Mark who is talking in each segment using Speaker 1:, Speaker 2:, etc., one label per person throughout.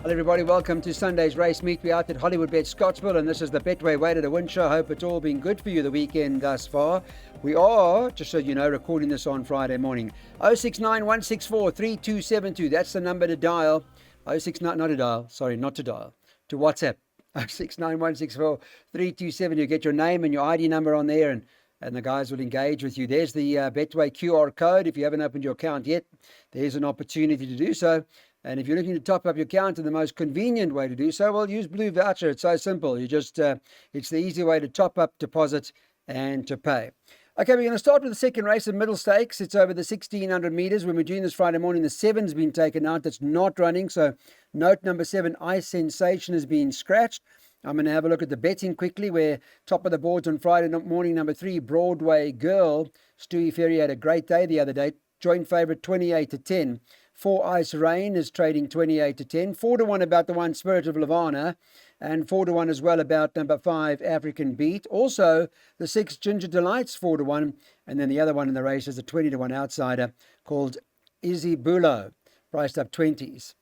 Speaker 1: Hello everybody, welcome to Sunday's race meet. We're out at Hollywood Bet Scottsville and this is the Betway Way to the Win show. Hope it's all been good for you the weekend thus far. We are, just so you know, recording this on Friday morning. 0691643272, that's the number to dial. 069, not to dial, sorry, not to dial, to WhatsApp. 0691643272, you get your name and your ID number on there and the guys will engage with you. There's the Betway QR code. If you haven't opened your account yet, there's an opportunity to do so. And if you're looking to top up your account, and the most convenient way to do so, well, use Blue Voucher. It's so simple. It's the easy way to top up, deposit, and to pay. Okay, we're going to start with the second race of Middle Stakes. It's over the 1,600 meters. When we're doing this Friday morning, the 7's been taken out. That's not running. So note number 7, Ice Sensation, has been scratched. I'm going to have a look at the betting quickly, where top of the boards on Friday morning, number 3, Broadway Girl. Stewie Ferry had a great day the other day. Joint favourite 28-10. 4 Ice Rain is trading 28-10. 4-1 about the 1 Spirit of Lavana. And 4-1 as well about number 5 African Beat. Also the 6 Ginger Delights 4-1. And then the other one in the race is a 20-1 outsider called Izzy Bulo, priced up 20s.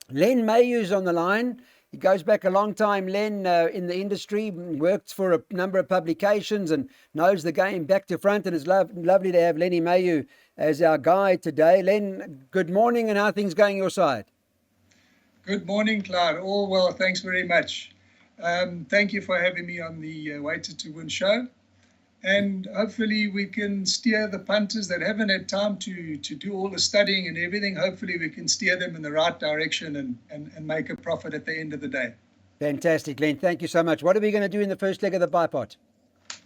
Speaker 1: Len Mayhew's on the line. He goes back a long time, Len, in the industry, worked for a number of publications and knows the game back to front. And it's lovely to have Lenny Mayhew as our guide today. Len, good morning, and how are things going your side?
Speaker 2: Good morning, Clyde. All well, thanks very much. Thank you for having me on the Waiter to Win show. And hopefully we can steer the punters that haven't had time to do all the studying and everything. Hopefully we can steer them in the right direction and make a profit at the end of the day.
Speaker 1: Fantastic, Len. Thank you so much. What are we going to do in the first leg of the bipod?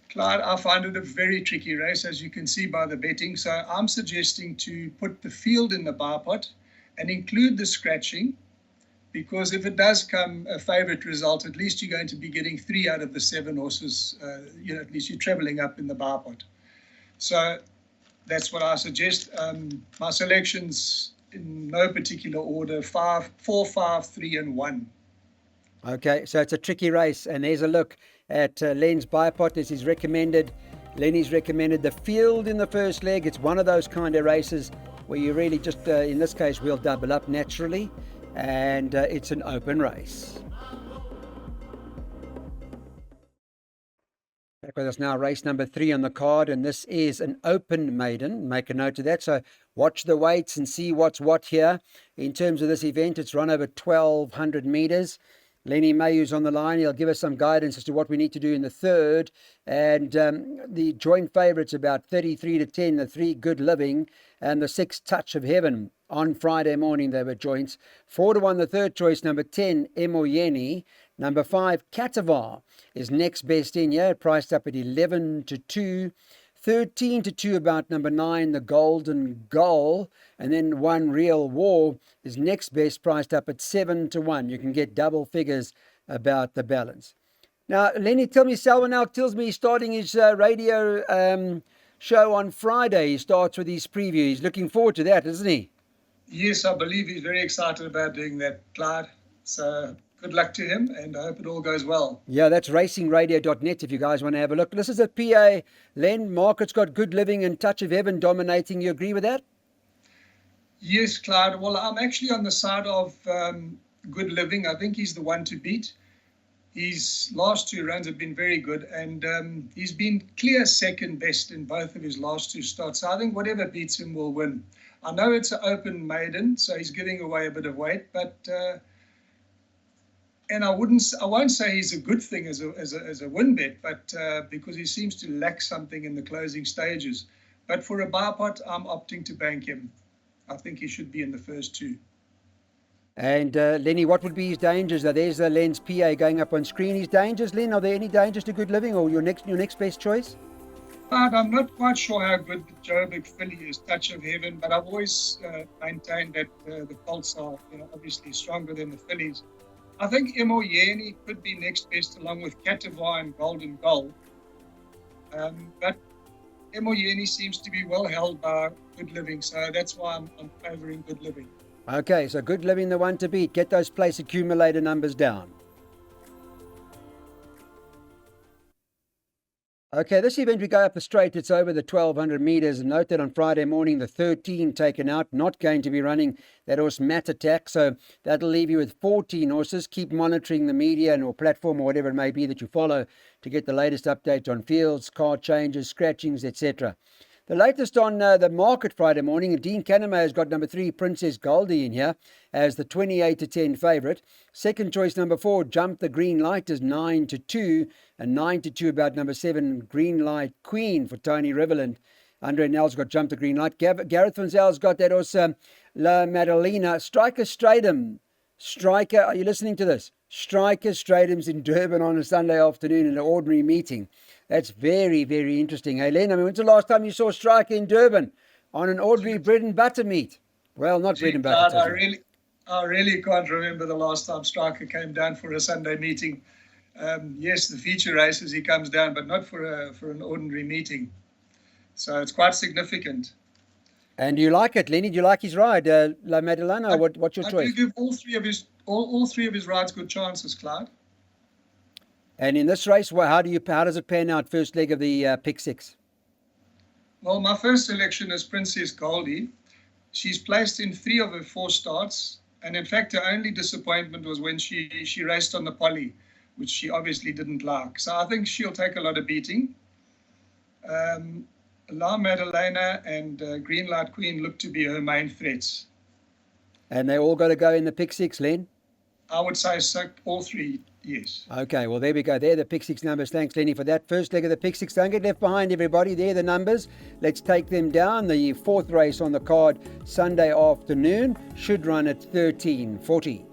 Speaker 2: Clyde, I find it a very tricky race, as you can see by the betting. So I'm suggesting to put the field in the bipod and include the scratching, because if it does come a favourite result, at least you're going to be getting 3 out of the 7 horses. At least you're travelling up in the bipod. So that's what I suggest. My selections in no particular order: 5, 4, 5, 3, and 1.
Speaker 1: Okay, so it's a tricky race, and there's a look at Len's bipod. This is recommended. Lenny's recommended the field in the first leg. It's one of those kind of races where you really just, in this case, we'll double up naturally. And it's an open race. Back with us now, race number 3 on the card, and this is an open maiden. Make a note of that. So watch the weights and see what's what here. In terms of this event, it's run over 1,200 meters. Lenny Mayhew's on the line. He'll give us some guidance as to what we need to do in the third. And the joint favourites about 33-10, the 3 Good Living, and the 6 Touch of Heaven. On Friday morning, they were joints. 4-1, the third choice, number 10, Emoyeni. Number 5, Katavar, is next best in here, priced up at 11-2. 13-2 about number 9, the Golden Goal. And then 1 Real War is next best, priced up at 7-1. You can get double figures about the balance. Now, Lenny, tell me, Selwyn now tells me he's starting his radio show on Friday. He starts with his preview. He's looking forward to that, isn't he?
Speaker 2: Yes, I believe he's very excited about doing that, Clyde. So good luck to him, and I hope it all goes well.
Speaker 1: Yeah, that's racingradio.net if you guys want to have a look. This is at PA. Len, market's got Good Living and Touch of Heaven dominating. You agree with that?
Speaker 2: Yes, Clyde. Well, I'm actually on the side of Good Living. I think he's the one to beat. His last 2 runs have been very good, and he's been clear second best in both of his last 2 starts. So I think whatever beats him will win. I know it's an open maiden, so he's giving away a bit of weight, but and I won't say he's a good thing as a win bet, but because he seems to lack something in the closing stages. But for a bipod, I'm opting to bank him. I think he should be in the first 2.
Speaker 1: And Lenny, what would be his dangers? There's Len's PA going up on screen. His dangers, Len, are there any dangers to Good Living or your next best choice?
Speaker 2: But I'm not quite sure how good Joburg filly is, Touch of Heaven, but I've always maintained that the colts are obviously stronger than the fillies. I think Emoyeni could be next best along with Katavar and Golden Goal. But Emoyeni seems to be well held by Good Living, so that's why I'm favouring Good Living.
Speaker 1: Okay, so Good Living, the one to beat. Get those place accumulator numbers down. Okay, this event we go up the straight. It's over the 1200 meters. And note that on Friday morning, the 13 taken out, not going to be running that horse Mat Attack. So that'll leave you with 14 horses. Keep monitoring the media and or platform or whatever it may be that you follow to get the latest update on fields, car changes, scratchings, etc. The latest on the market Friday morning, Dean Canema has got number 3, Princess Goldie, in here as the 28-10 favourite. Second choice, number 4, Jump the Green Light, is 9-2, and 9-2 about number 7, Green Light Queen for Tony Riverland. Andre Nell's got Jump the Green Light. Gareth Van Zyl's got that also La Madalena. Striker Stratum. Striker, are you listening to this? Striker Stratum's in Durban on a Sunday afternoon in an ordinary meeting. That's very, very interesting. Hey, Len, when's the last time you saw Striker in Durban on an ordinary bread and butter meet? Well, not bread and butter.
Speaker 2: I really can't remember the last time Striker came down for a Sunday meeting. Yes, the feature races he comes down, but not for an ordinary meeting. So it's quite significant.
Speaker 1: And do you like it, Lenny? Do you like his ride, La Madalena? What's your choice?
Speaker 2: I do give all three of his rides good chances, Clyde.
Speaker 1: And in this race, how does it pan out? First leg of the pick 6.
Speaker 2: Well, my first selection is Princess Goldie. She's placed in 3 of her 4 starts, and in fact, her only disappointment was when she raced on the poly, which she obviously didn't like. So I think she'll take a lot of beating. La Madalena and Green Light Queen look to be her main threats.
Speaker 1: And they all got to go in the pick 6, Len?
Speaker 2: I would say so, all 3, yes.
Speaker 1: Okay, well, there we go. There are the pick 6 numbers. Thanks, Lenny, for that. First leg of the pick 6. Don't get left behind, everybody. There are the numbers. Let's take them down. The 4th race on the card Sunday afternoon should run at 13:40.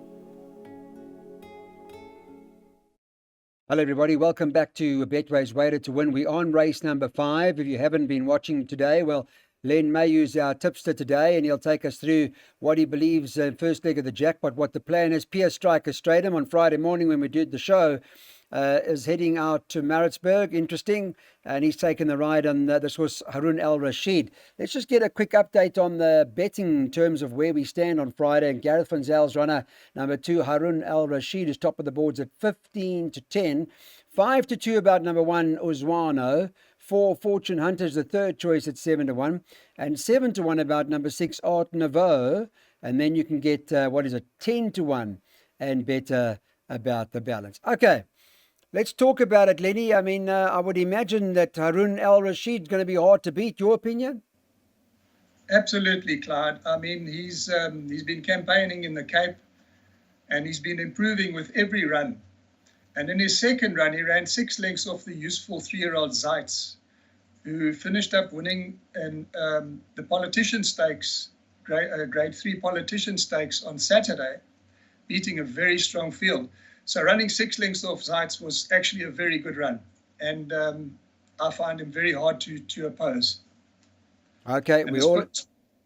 Speaker 1: Hello, everybody. Welcome back to Betway's Wager to Win. We're on race number 5. If you haven't been watching today, well, Len Mayhew's our tipster today, and he'll take us through what he believes first leg of the jackpot, what the plan is. Pierre Striker Stratum on Friday morning when we did the show is heading out to Maritzburg. Interesting. And he's taken the ride on this horse, Harun Al Rashid. Let's just get a quick update on the betting in terms of where we stand on Friday. And Gareth Van Zyl's runner, number 2, Harun Al Rashid, is top of the boards at 15-10. 5-2 about number 1, Uzwano. 4, Fortune Hunters, the third choice at 7-1. And 7-1 about number 6, Art Nouveau. And then you can get, 10-1 and better about the balance. Okay. Let's talk about it, Lenny. I mean, I would imagine that Harun Al Rashid is going to be hard to beat. Your opinion?
Speaker 2: Absolutely, Clyde. I mean, he's been campaigning in the Cape, and he's been improving with every run. And in his second run, he ran 6 lengths off the useful 3-year-old Zeitz, who finished up winning in the Politician Stakes, grade 3 Politician Stakes on Saturday, beating a very strong field. So running 6 lengths off Zeitz was actually a very good run. And I find him very hard to oppose.
Speaker 1: Okay,
Speaker 2: and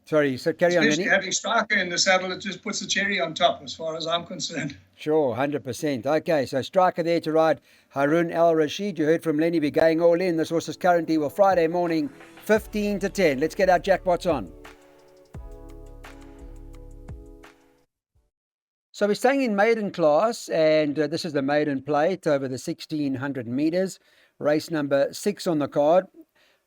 Speaker 1: Sorry, so carry on, Lenny.
Speaker 2: Having Striker in the saddle, it just puts the cherry on top as far as I'm concerned.
Speaker 1: Sure, 100%. Okay, so Striker there to ride Harun Al Rashid. You heard from Lenny, be going all in. This horse is currently, Friday morning, 15-10. Let's get our jackpots on. So we're staying in maiden class, and this is the maiden plate over the 1600 meters. Race number 6 on the card.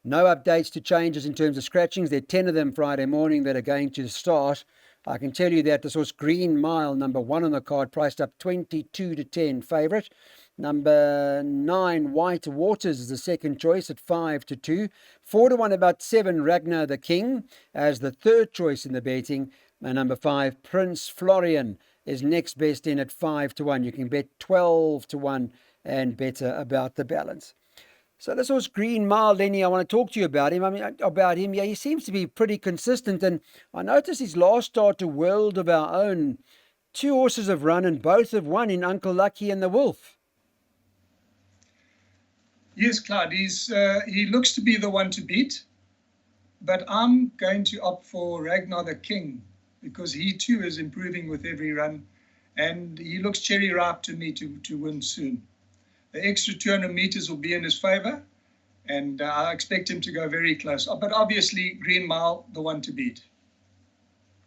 Speaker 1: No updates to changes in terms of scratchings. There are 10 of them Friday morning that are going to start. I can tell you that this horse Green Mile, number 1 on the card, priced up 22-10 favourite. Number 9, White Waters, is the second choice at 5-2. 4-1 about 7, Ragnar the King, as the third choice in the betting. And number 5, Prince Florian, is next best in at 5-1. You can bet 12-1 and better about the balance. So this was Green Mile, Lenny. I want to talk to you about him. Yeah, he seems to be pretty consistent. And I noticed his last start to World of Our Own. 2 horses have run and both have won in Uncle Lucky and the Wolf.
Speaker 2: Yes, Clyde. He looks to be the one to beat. But I'm going to opt for Ragnar the King, because he too is improving with every run, and he looks cherry ripe to me to win soon. The extra 200 meters will be in his favor, and I expect him to go very close. But obviously, Green Mile, the one to beat.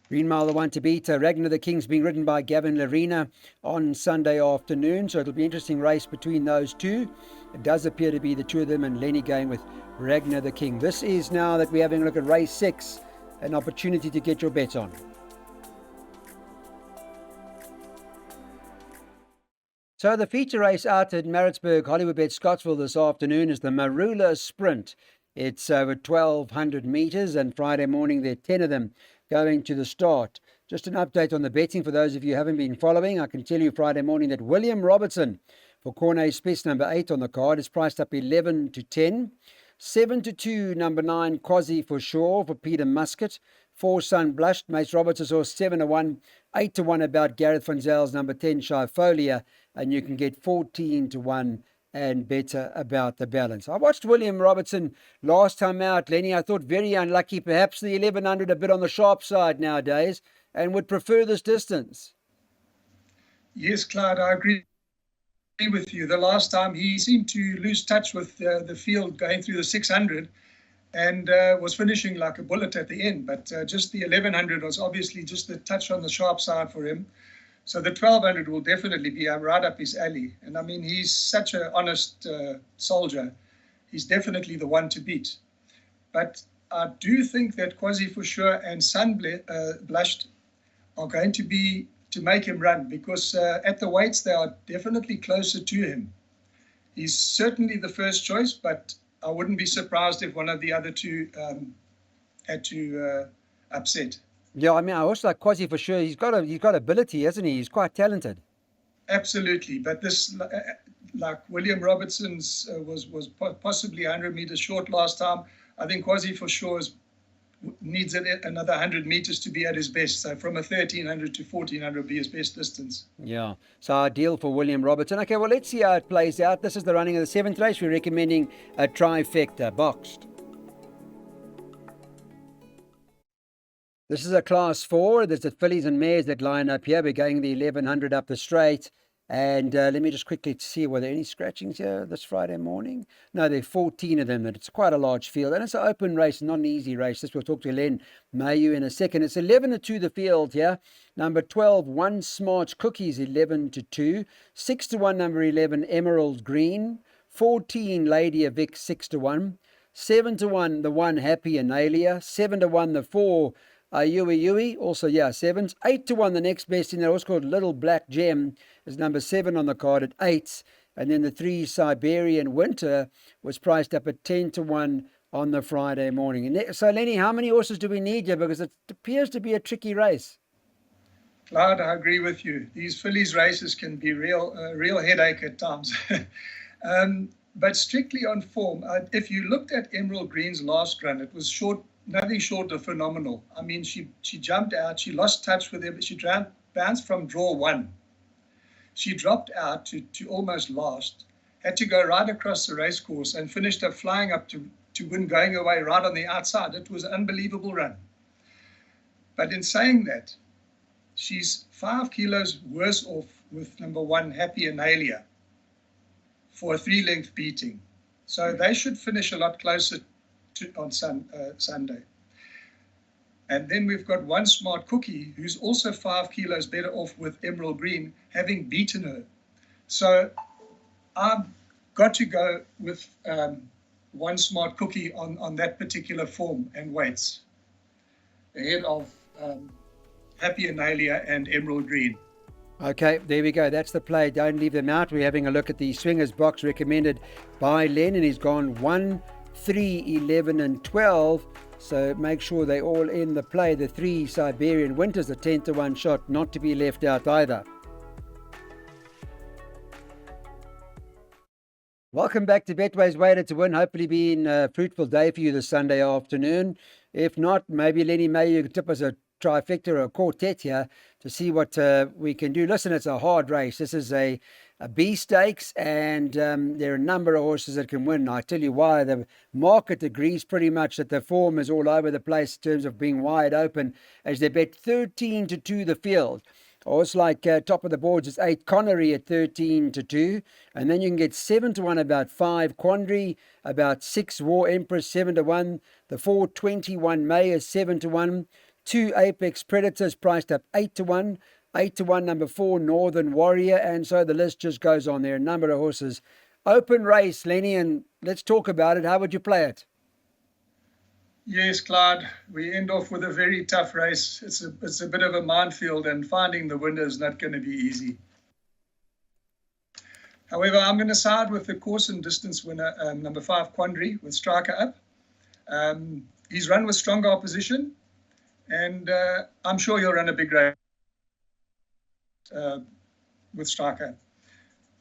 Speaker 1: Green Mile, the one to beat. Ragnar the King's being ridden by Gavin Larena on Sunday afternoon. So it'll be an interesting race between those two. It does appear to be the two of them, and Lenny going with Ragnar the King. This is now that we're having a look at race 6, an opportunity to get your bet on. So the feature race out at Maritzburg, Hollywoodbet, Scottsville this afternoon is the Marula Sprint. It's over 1,200 metres, and Friday morning there are 10 of them going to the start. Just an update on the betting for those of you who haven't been following. I can tell you Friday morning that William Robertson for Cornet Spitz, number 8 on the card, is priced up 11 to 10. 7 to 2, number 9, Quasi for Sure for Peter Muscat. 4 Sun Blushed, Mace Roberts horse 7 to 1. 8 to 1 about Gareth Van Zell's number 10, Shyfolia. And you can get 14 to 1 and better about the balance. I watched William Robertson last time out, Lenny. I thought very unlucky, perhaps the 1100 a bit on the sharp side nowadays, and would prefer this distance.
Speaker 2: Yes, Clyde, I agree with you. The last time he seemed to lose touch with the field going through the 600 and was finishing like a bullet at the end. But just the 1100 was obviously just the touch on the sharp side for him. So the 1200 will definitely be right up his alley. And I mean, he's such an honest soldier. He's definitely the one to beat. But I do think that Quasi for Sure and Sun Blushed are going to make him run, because at the weights they are definitely closer to him. He's certainly the first choice, but I wouldn't be surprised if one of the other two had to upset.
Speaker 1: Yeah, I mean, I also like Quasi for Sure. He's got ability, hasn't he? He's quite talented.
Speaker 2: Absolutely, but this, like William Robertson's, was possibly 100 meters short last time. I think Quasi for Sure needs another 100 meters to be at his best. So from a 1300 to 1400 would be his best distance.
Speaker 1: Yeah, so ideal for William Robertson. Okay, well, let's see how it plays out. This is the running of the 7th race. We're recommending a trifecta boxed. This is a class 4. There's the fillies and mares that line up here. We're going the 1100 up the straight. And let me just quickly see, were there any scratchings here this Friday morning? No, there are 14 of them. It's quite a large field. And it's an open race, not an easy race. This we'll talk to Len Mayu in a second. It's 11 to 2 the field here. Number 12, One Smart Cookies, 11 to 2. 6 to 1, number 11, Emerald Green. 14, Lady of Vic, 6 to 1. 7 to 1, the 1, Happy Analia. 7 to 1, the 4, Yui, also, yeah, 7s. 8 to 1, the next best in there, what's called Little Black Gem, is number 7 on the card at 8s. And then the 3, Siberian Winter, was priced up at 10 to 1 on the Friday morning. And so, Lenny, how many horses do we need here? Because it appears to be a tricky race.
Speaker 2: Clyde, I agree with you. These fillies races can be real headache at times. But strictly on form, if you looked at Emerald Green's last run, it was nothing short of phenomenal. I mean, she jumped out, she lost touch with him, she bounced from draw 1. She dropped out to almost last, had to go right across the race course and finished up flying up to win, going away right on the outside. It was an unbelievable run. But in saying that, she's 5 kilos worse off with number 1, Happy Analia, for a 3-length beating. So they should finish a lot closer on Sunday. And then we've got One Smart Cookie, who's also 5 kilos better off with Emerald Green, having beaten her. So I've got to go with One Smart Cookie on that particular form and weights, ahead of Happy Analia and Emerald Green.
Speaker 1: Okay, there we go. That's the play. Don't leave them out. We're having a look at the swingers box recommended by Len, and he's gone 1, 3, 11 and 12, so make sure they're all in the play. The 3, Siberian Winters, a 10 to 1 shot, not to be left out either. Welcome back to Betway's Way to Win. Hopefully been a fruitful day for you this Sunday afternoon. If not, maybe Lenny Mayu could tip us a trifecta or a quartet here to see what we can do. Listen, it's a hard race. This is a B stakes, and there are a number of horses that can win. I tell you why. The market agrees pretty much that the form is all over the place in terms of being wide open, as they bet 13 to 2 the field. Horse like top of the boards is 8 Connery at 13 to 2, and then you can get 7 to 1 about 5 Quandary, about 6 War Empress 7 to 1, the 4 21 May is 7 to 1, 2 Apex Predators priced up 8-1. 8-1, number 4 Northern Warrior, and so the list just goes on there. A number of horses. Open race, Lenny, and let's talk about it. How would you play it?
Speaker 2: Yes, Clyde, we end off with a very tough race. It's a bit of a minefield, and finding the winner is not going to be easy. However, I'm going to side with the course and distance winner, number 5 Quandary, with Striker up. He's run with stronger opposition, and I'm sure he'll run a big race with Striker.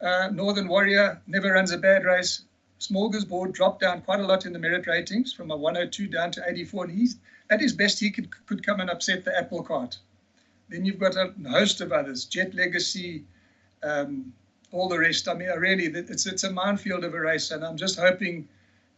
Speaker 2: Northern Warrior never runs a bad race. Smorgasbord dropped down quite a lot in the merit ratings from a 102 down to 84, and he's at his best he could come and upset the apple cart. Then you've got a host of others, Jet Legacy, all the rest. I mean, really, it's a minefield of a race, and I'm just hoping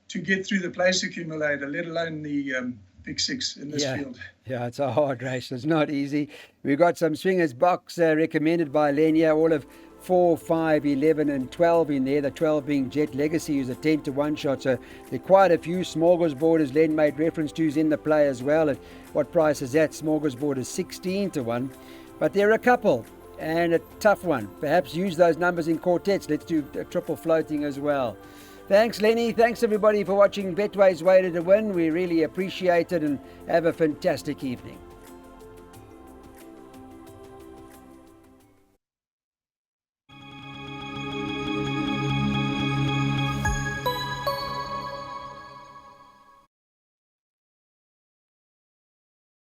Speaker 2: to get through the place accumulator, let alone the Big Six in this field.
Speaker 1: Yeah, it's a hard race. It's not easy. We've got some swingers box recommended by Lenia, all of 4, 5, 11 and 12 in there, the 12 being Jet Legacy, who's a 10-1 shot. So there are quite a few. Smorgasbord, as Len made reference to, is in the play as well. At what price is that? Smorgasbord is 16-1. But there are a couple, and a tough one. Perhaps use those numbers in quartets. Let's do a triple floating as well. Thanks, Lenny. Thanks, everybody, for watching Betway's Way to Win. We really appreciate it, and have a fantastic evening.